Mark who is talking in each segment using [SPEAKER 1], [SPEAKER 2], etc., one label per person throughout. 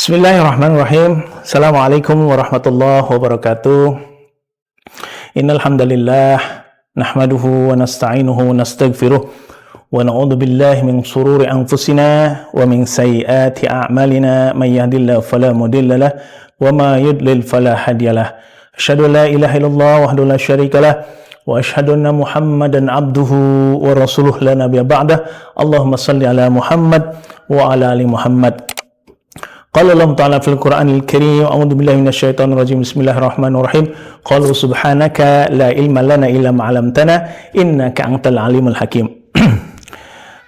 [SPEAKER 1] Bismillahirrahmanirrahim. Assalamualaikum warahmatullahi wabarakatuh. Innal hamdalillah nahmaduhu wa nasta'inuhu wa nastaghfiruh wa na'udzu billahi min shururi anfusina wa min sayyiati a'malina may yahdihillahu fala mudilla lahu wa ma yudlil fala hadiyalah. Asyhadu an la ilaha illallah wahdahu la syarikalah wa asyhadu anna Muhammadan abduhu wa rasuluhu la nabiyya ba'dah. Allahumma shalli ala Muhammad wa ala ali Muhammad. Qala Allah Ta'ala fil Qur'anil Karim, a'udzu billahi minasyaitonir rajim. Bismillahirrahmanirrahim. Qalu subhanaka la ilma lana illa ma 'allamtana innaka antal alimul hakim.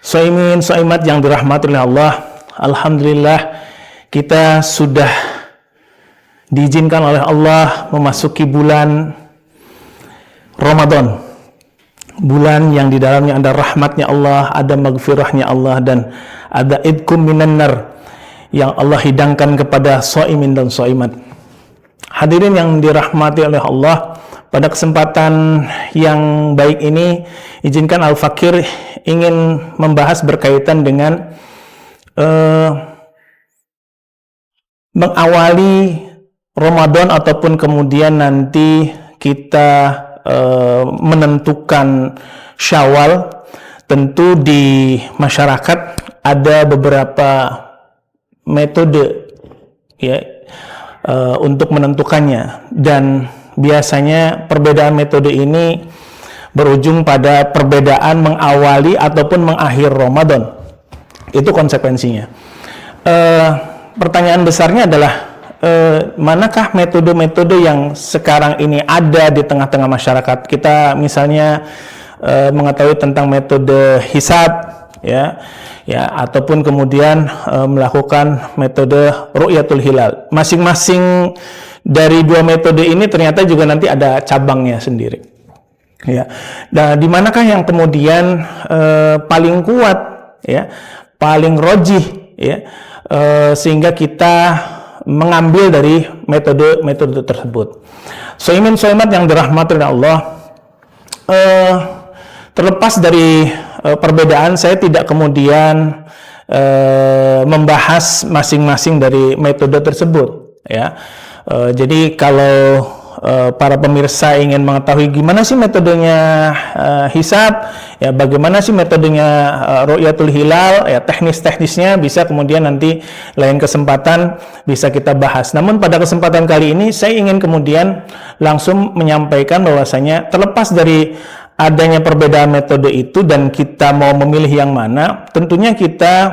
[SPEAKER 1] Shaimin shaimat yang dirahmati oleh Allah, alhamdulillah kita sudah diizinkan oleh Allah memasuki bulan Ramadan. Bulan yang di dalamnya ada rahmatnya Allah, ada maghfirahnya Allah, dan ada idkum minan nar yang Allah hidangkan kepada shaimin dan shaimat. Hadirin yang dirahmati oleh Allah, pada kesempatan yang baik ini izinkan Al-Fakir ingin membahas berkaitan dengan mengawali Ramadan ataupun kemudian nanti kita menentukan Syawal. Tentu di masyarakat ada beberapa metode ya untuk menentukannya, dan biasanya perbedaan metode ini berujung pada perbedaan mengawali ataupun mengakhir Ramadan. Itu konsekuensinya. Pertanyaan besarnya adalah manakah metode-metode yang sekarang ini ada di tengah-tengah masyarakat kita? Misalnya mengetahui tentang metode hisab ya, ataupun kemudian melakukan metode ru'yatul hilal. Masing-masing dari dua metode ini ternyata juga nanti ada cabangnya sendiri. Ya, nah, di manakah yang kemudian paling kuat, ya, paling rojih, ya, sehingga kita mengambil dari metode-metode tersebut. Shaimin shaimat yang dirahmati oleh Allah, terlepas dari perbedaan, saya tidak kemudian membahas masing-masing dari metode tersebut ya. Jadi kalau para pemirsa ingin mengetahui gimana sih metodenya hisab ya, bagaimana sih metodenya ru'yatul hilal ya, teknis-teknisnya bisa kemudian nanti lain kesempatan bisa kita bahas. Namun pada kesempatan kali ini saya ingin kemudian langsung menyampaikan bahwasanya terlepas dari adanya perbedaan metode itu dan kita mau memilih yang mana, tentunya kita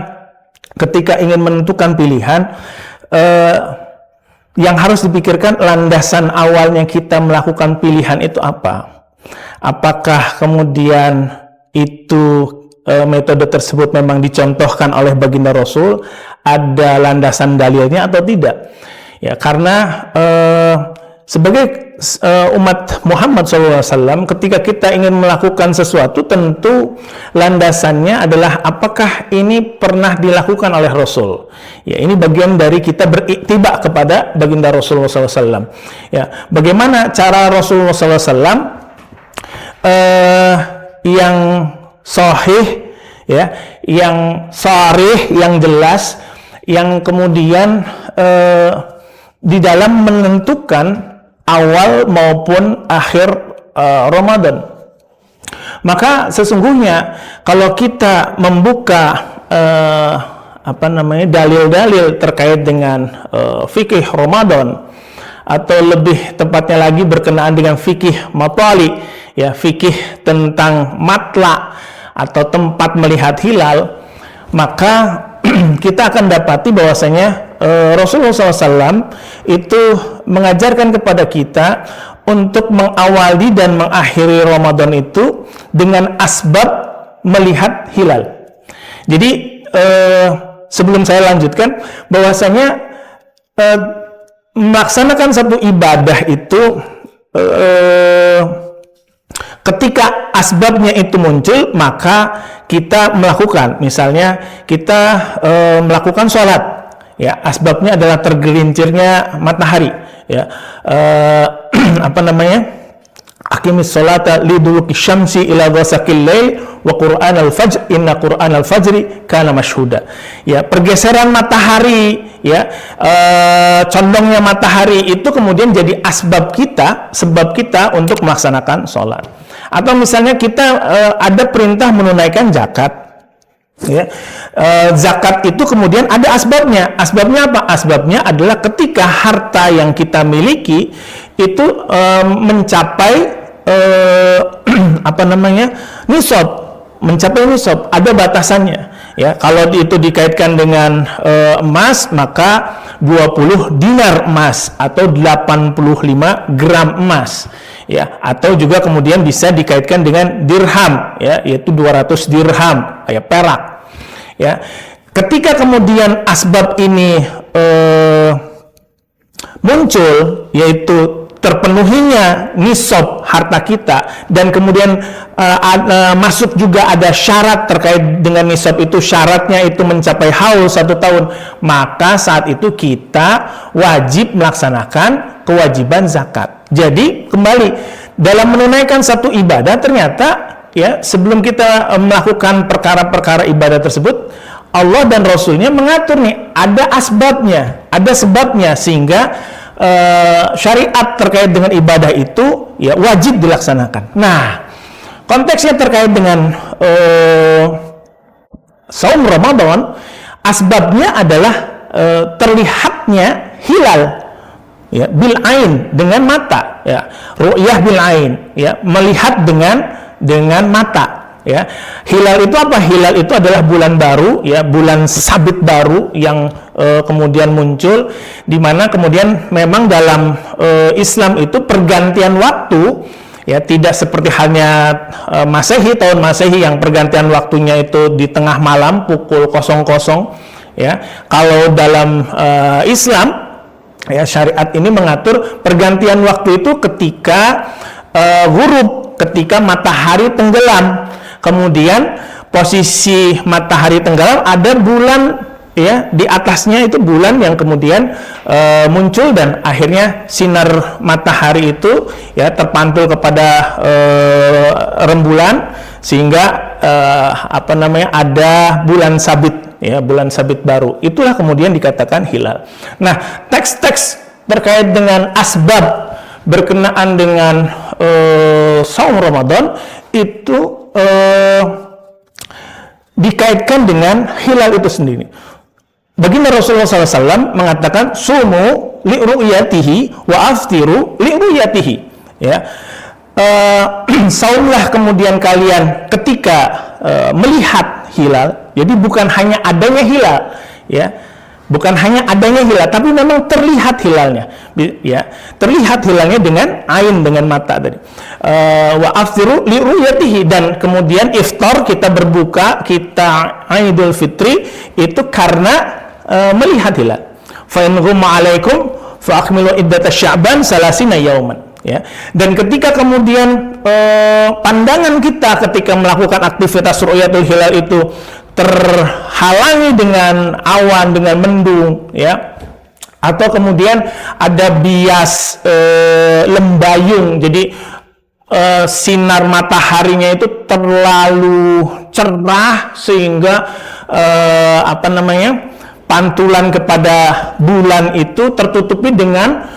[SPEAKER 1] ketika ingin menentukan pilihan, yang harus dipikirkan landasan awalnya kita melakukan pilihan itu apa. Apakah kemudian itu metode tersebut memang dicontohkan oleh baginda Rasul, ada landasan dalilnya atau tidak? Ya, karena sebagai umat Muhammad SAW, ketika kita ingin melakukan sesuatu, tentu landasannya adalah apakah ini pernah dilakukan oleh Rasul. Ya, ini bagian dari kita beriktiba kepada baginda Rasulullah SAW. Ya, bagaimana cara Rasulullah SAW yang sahih, ya, yang sharih, yang jelas, yang kemudian di dalam menentukan awal maupun akhir Ramadan. Maka sesungguhnya kalau kita membuka dalil-dalil terkait dengan fikih Ramadan, atau lebih tepatnya lagi berkenaan dengan fikih matali, ya, fikih tentang matla atau tempat melihat hilal, maka kita akan dapati bahwasanya Rasulullah SAW itu mengajarkan kepada kita untuk mengawali dan mengakhiri Ramadan itu dengan asbab melihat hilal. Jadi sebelum saya lanjutkan, bahwasanya melaksanakan satu ibadah itu ketika asbabnya itu muncul, maka kita melakukan. Misalnya kita melakukan sholat, ya, asbabnya adalah tergelincirnya matahari, ya, aqimis sholata liduluki syamsi ila ghasaqil lail wa qur'anal fajr inna qur'anal fajri kana mashhuda. Ya, pergeseran matahari, ya, condongnya matahari itu kemudian jadi sebab kita untuk melaksanakan sholat. Atau misalnya kita ada perintah menunaikan zakat. Ya, zakat itu kemudian ada asbabnya. Asbabnya apa? Asbabnya adalah ketika harta yang kita miliki itu mencapai nisab, mencapai nisab, ada batasannya. Ya, kalau itu dikaitkan dengan emas, maka 20 dinar emas atau 85 gram emas. Ya, atau juga kemudian bisa dikaitkan dengan dirham, ya, yaitu 200 dirham, kayak perak. Ya, ketika kemudian asbab ini muncul, yaitu terpenuhinya nisab harta kita, dan kemudian masuk juga ada syarat terkait dengan nisab itu, syaratnya itu mencapai haul 1 tahun, maka saat itu kita wajib melaksanakan kewajiban zakat. Jadi kembali dalam menunaikan satu ibadah, ternyata ya sebelum kita melakukan perkara-perkara ibadah tersebut, Allah dan Rasulnya mengatur nih, ada asbabnya, ada sebabnya, sehingga syariat terkait dengan ibadah itu ya wajib dilaksanakan. Nah, konteksnya terkait dengan saum Ramadan, asbabnya adalah terlihatnya hilal, ya, bil ain, dengan mata, ya, ru'yah bil ain, ya, melihat dengan mata, ya. Hilal itu apa? Hilal itu adalah bulan baru, ya, bulan sabit baru yang kemudian muncul, di mana kemudian memang dalam Islam itu pergantian waktu, ya, tidak seperti halnya Masehi, tahun Masehi yang pergantian waktunya itu di tengah malam pukul 00, ya. Kalau dalam Islam, ya, syariat ini mengatur pergantian waktu itu ketika ghurub, ketika matahari tenggelam. Kemudian posisi matahari tenggelam ada bulan, ya, di atasnya itu bulan yang kemudian muncul, dan akhirnya sinar matahari itu ya terpantul kepada rembulan, sehingga ada bulan sabit, ya, bulan sabit baru. Itulah kemudian dikatakan hilal. Nah, teks-teks terkait dengan asbab berkenaan dengan saum Ramadan itu dikaitkan dengan hilal itu sendiri. Baginda Rasulullah SAW mengatakan, sumu li ru'yatihi wa aftiru li ru'yatihi. Ya, saumlah kemudian kalian ketika melihat hilal. Jadi bukan hanya adanya hilal, ya, bukan hanya adanya hilal, tapi memang terlihat hilalnya, ya, terlihat hilalnya dengan ain, dengan mata tadi. Wa aftiru li ru'yatihi, dan kemudian iftar, kita berbuka, kita Idul Fitri itu karena melihat hilal. Fa in ghumma 'alaikum fa akmilu iddata Sya'ban 30 yauman. Ya. Dan ketika kemudian pandangan kita ketika melakukan aktivitas ru'yatul hilal itu terhalangi dengan awan, dengan mendung, ya, atau kemudian ada bias lembayung, jadi sinar mataharinya itu terlalu cerah sehingga pantulan kepada bulan itu tertutupi dengan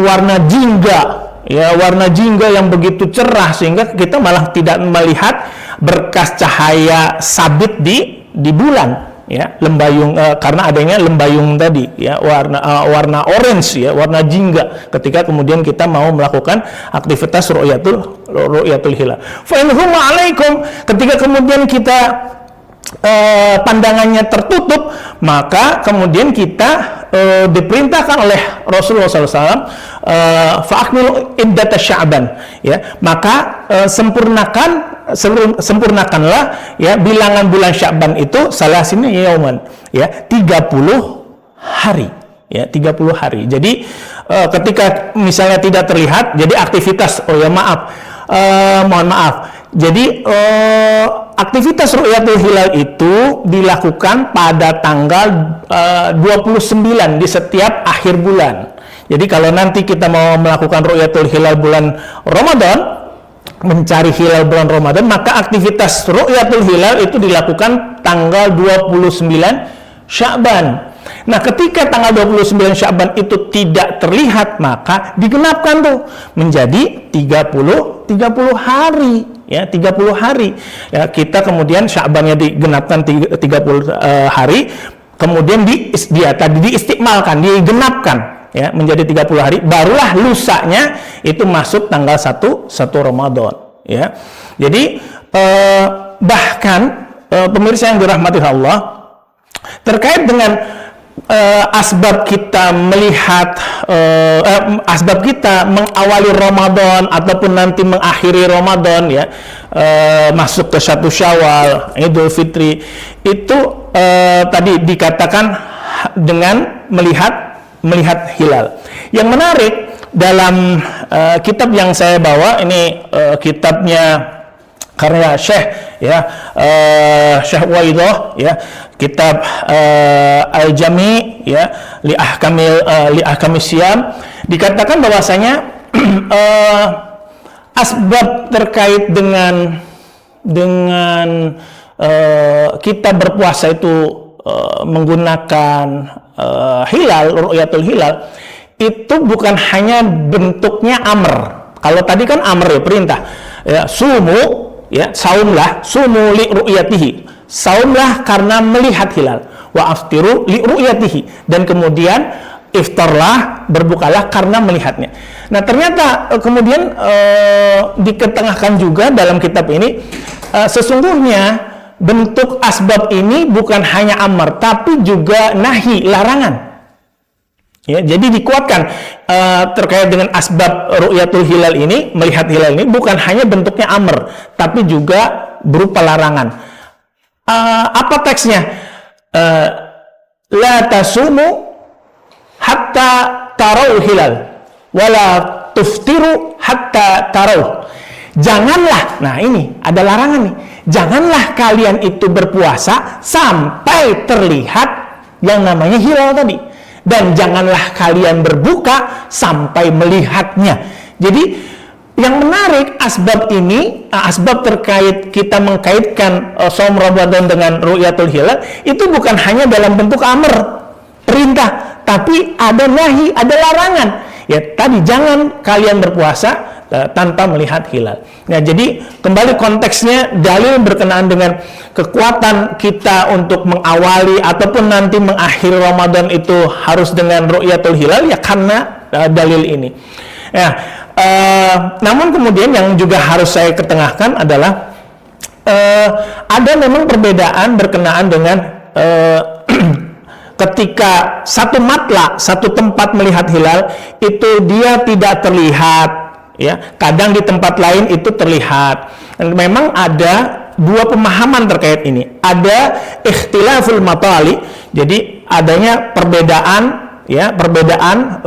[SPEAKER 1] warna jingga, ya, warna jingga yang begitu cerah sehingga kita malah tidak melihat berkas cahaya sabit di bulan, ya, lembayung, karena adanya lembayung tadi, ya, warna orange, ya, warna jingga ketika kemudian kita mau melakukan aktivitas ru'yatul hilal. Fa in huma 'alaikum, ketika kemudian kita pandangannya tertutup, maka kemudian kita diperintahkan oleh Rasulullah SAW, fa'akmilu iddata Sya'ban, ya, maka sempurnakanlah, ya, bilangan bulan Sya'ban itu salasina yauman, ya, 30 hari, ya, 30 hari. Jadi ketika misalnya tidak terlihat, jadi aktivitas, mohon maaf, jadi aktivitas ru'yatul hilal itu dilakukan pada tanggal 29 di setiap akhir bulan. Jadi kalau nanti kita mau melakukan ru'yatul hilal bulan Ramadan, mencari hilal bulan Ramadan, maka aktivitas ru'yatul hilal itu dilakukan tanggal 29 Sya'ban. Nah, ketika tanggal 29 Sya'ban itu tidak terlihat, maka digenapkan tuh menjadi 30 hari, ya, 30 hari. Ya, kita kemudian Sya'bannya digenapkan 30 hari, kemudian diistikmalkan, digenapkan, ya, menjadi 30 hari, barulah lusanya itu masuk tanggal 1 Ramadan, ya. Jadi bahkan pemirsa yang dirahmati Allah, terkait dengan asbab kita melihat asbab kita mengawali Ramadan ataupun nanti mengakhiri Ramadan, ya, masuk ke 1 Syawal, Idul Fitri, itu tadi dikatakan dengan melihat hilal. Yang menarik dalam kitab yang saya bawa ini, kitabnya karya Syekh, ya, Syekh Waidah, ya, kitab Al-Jami', ya, li ahkamis siyam, dikatakan bahwasanya asbab terkait dengan kita berpuasa itu menggunakan hilal, ru'yatul hilal, itu bukan hanya bentuknya amr. Kalau tadi kan amr, ya, perintah, ya, sumu, ya, saumlah, sumu li ru'yatihi, saumlah karena melihat hilal, wa aftiru li ru'yatihi, dan kemudian iftarlah, berbukalah karena melihatnya. Nah, ternyata kemudian diketengahkan juga dalam kitab ini, sesungguhnya bentuk asbab ini bukan hanya amar, tapi juga nahi, larangan. Ya, jadi dikuatkan terkait dengan asbab ru'yatul hilal ini, melihat hilal ini bukan hanya bentuknya amr, tapi juga berupa larangan. Apa teksnya? La tasumu hatta tarau hilal, wala tuftiru hatta tarau. Janganlah, nah ini ada larangan nih, janganlah kalian itu berpuasa sampai terlihat yang namanya hilal tadi. Dan janganlah kalian berbuka sampai melihatnya. Jadi yang menarik, asbab ini, asbab terkait kita mengkaitkan saum Ramadan dengan ru'yatul hilal, itu bukan hanya dalam bentuk amr, perintah, tapi ada nahi, ada larangan. Ya, tadi jangan kalian berpuasa tanpa melihat hilal. Nah, jadi kembali konteksnya, dalil berkenaan dengan kekuatan kita untuk mengawali ataupun nanti mengakhiri Ramadan itu harus dengan ru'yatul hilal, ya karena dalil ini. Ya, namun kemudian yang juga harus saya ketengahkan adalah ada memang perbedaan berkenaan dengan ketika satu matla, satu tempat melihat hilal itu dia tidak terlihat, ya, kadang di tempat lain itu terlihat. Dan memang ada dua pemahaman terkait ini. Ada ikhtilaful matali, jadi adanya perbedaan, ya, perbedaan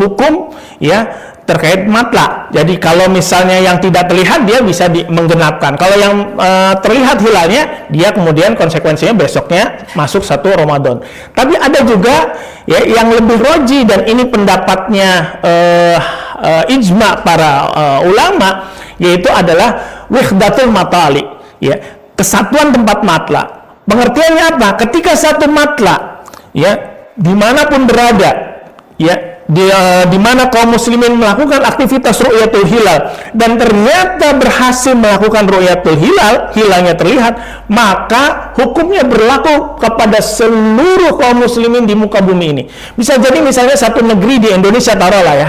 [SPEAKER 1] hukum, ya, terkait matla. Jadi kalau misalnya yang tidak terlihat dia bisa menggenapkan. Kalau yang terlihat hilalnya, dia kemudian konsekuensinya besoknya masuk 1 Ramadan. Tapi ada juga, ya, yang lebih roji, dan ini pendapatnya ijma para ulama, yaitu adalah wihdatul matali, ya, kesatuan tempat matla. Pengertiannya apa? Ketika satu matla, ya, dimanapun berada, ya, di mana kaum muslimin melakukan aktivitas ru'yatul hilal dan ternyata berhasil melakukan ru'yatul hilal, hilalnya terlihat, maka hukumnya berlaku kepada seluruh kaum muslimin di muka bumi ini. Bisa jadi misalnya satu negeri di Indonesia, taruhlah, ya,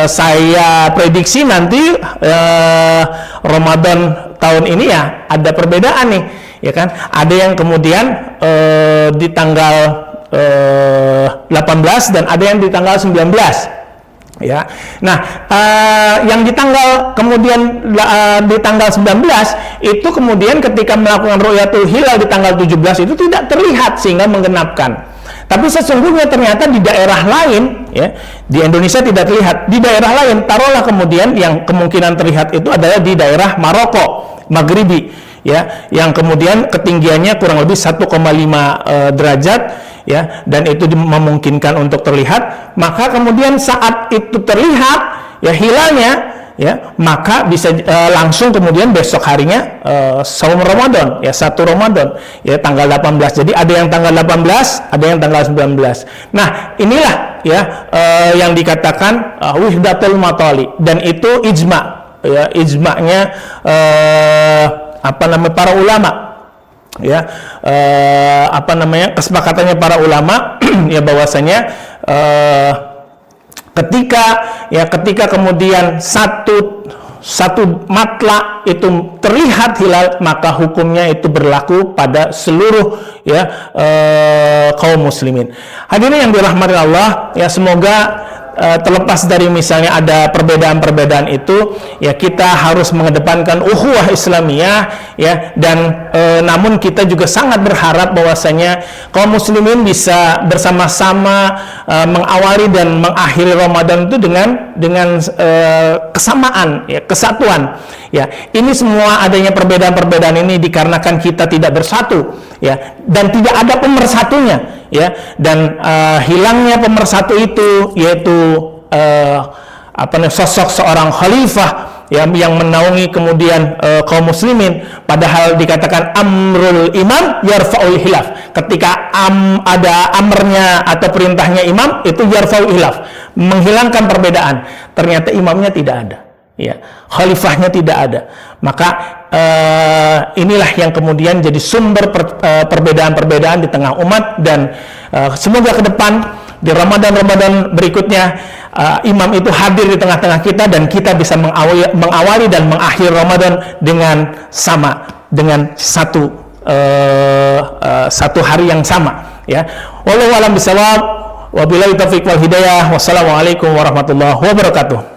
[SPEAKER 1] saya prediksi nanti Ramadan tahun ini, ya, ada perbedaan nih, ya kan? Ada yang kemudian di tanggal 18 dan ada yang di tanggal 19, ya. Nah, yang di tanggal kemudian di tanggal 19 itu kemudian ketika melakukan ru'yatul hilal di tanggal 17 itu tidak terlihat sehingga menggenapkan. Tapi sesungguhnya ternyata di daerah lain, ya, di Indonesia tidak terlihat. Di daerah lain, taruhlah kemudian yang kemungkinan terlihat itu adalah di daerah Maroko, Maghribi, ya, yang kemudian ketinggiannya kurang lebih 1,5 derajat, ya, dan itu memungkinkan untuk terlihat. Maka kemudian saat itu terlihat, ya, hilalnya, ya, maka bisa langsung kemudian besok harinya saum Ramadan, ya, 1 Ramadan, ya, tanggal 18. Jadi ada yang tanggal 18, ada yang tanggal 19. Nah, inilah ya yang dikatakan wihdatul matali, dan itu ijma, ya, ijma'nya para ulama, ya, kesepakatannya para ulama ya, bahwasanya ketika kemudian satu matla itu terlihat hilal, maka hukumnya itu berlaku pada seluruh ya kaum muslimin. Hadirin yang dirahmati Allah, ya, semoga terlepas dari misalnya ada perbedaan-perbedaan itu, ya, kita harus mengedepankan ukhuwah Islamiyah, ya, dan namun kita juga sangat berharap bahwasanya kaum muslimin bisa bersama-sama mengawali dan mengakhiri Ramadan itu dengan kesamaan, ya, kesatuan, ya. Ini semua adanya perbedaan-perbedaan ini dikarenakan kita tidak bersatu, ya, dan tidak ada pemersatunya, ya, dan hilangnya pemersatu itu yaitu sosok seorang khalifah, ya, yang menaungi kemudian kaum muslimin, padahal dikatakan amrul imam yarfa'ul khilaf. Ketika ada amrnya atau perintahnya imam, itu yarfa'ul khilaf, menghilangkan perbedaan. Ternyata imamnya tidak ada, ya, khalifahnya tidak ada. Maka inilah yang kemudian jadi sumber perbedaan-perbedaan di tengah umat, dan semoga ke depan di Ramadan berikutnya imam itu hadir di tengah-tengah kita, dan kita bisa mengawali dan mengakhiri Ramadan dengan sama, dengan satu hari yang sama, ya. Wallahu a'lam bishawab, wabillahi taufiq wal hidayah. Wassalamualaikum warahmatullahi wabarakatuh.